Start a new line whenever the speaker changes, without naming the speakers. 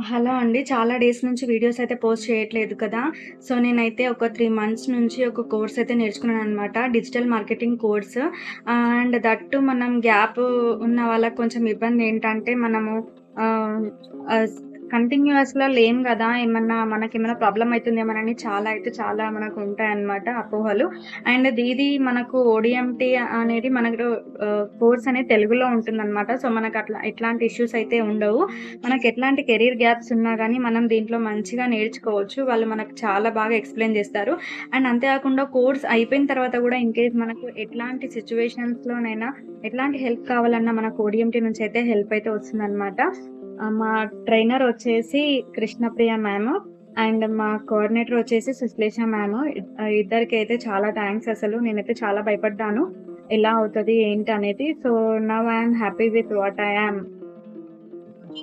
Hello అండి. చాలా days నుంచి వీడియోస్ అయితే పోస్ట్ చేయట్లేదు కదా! సో, నేనైతే ఒక 3 మంత్స్ నుంచి ఒక కోర్స్ అయితే నేర్చుకున్నాననమాట. Digital marketing course. And that too మనం గ్యాప్ ఉన్న వాళ్ళకి కొంచెం ఇబ్బందేంటంటే మనము ఆహ్, ఆహ్, కంటిన్యూయస్‌గా లేము గదా! మనకేమైనా ప్రాబ్లమ్ అయితుందేమోనని చాలా మనకుంటాయన్నమాట అపోహలు. అండ్ ఇది మనకు ఓడిఎంటీ అనేది మనకు కోర్స్ అనేది తెలుగులో ఉంటుందనమాట. సో, మనకట్లా ఎట్లాంటి ఇష్యూస్ అయితే ఉండవు. మనకెట్లాంటి కెరీర్ గ్యాప్స్ ఉన్నా గానీ, మనం దీంట్లో మంచిగా నేర్చుకోవచ్చు. వాళ్ళు మనకు చాలా బాగా ఎక్స్‌ప్లెయిన్ జేస్తారు. అండ్ అంతే కాకుండా కోర్స్ అయిపోయిన తర్వాత గూడా ఇన్‌కేస్ మనకు ఎట్లాంటి సిట్యుయేషన్స్‌లోనైనా, ఎట్లాంటి హెల్ప్ కావాలన్నా మనకు ఓడిఎంటీ నుంచయితే హెల్ప్ అయితే వస్తుందనమాట. మా ట్రైనర్ వచ్చేసి కృష్ణప్రియ మ్యామ్. అండ్ మా కోఆర్డినేటర్ వచ్చేసి సుశ్లేష మ్యామ్. ఇద్దరికైతే చాలా థాంక్స్ అసలు. నేనైతే చాలా భయపడ్డాను. ఎలా అవుతది ఏంటి అనేది. So, now I am happy with what I am.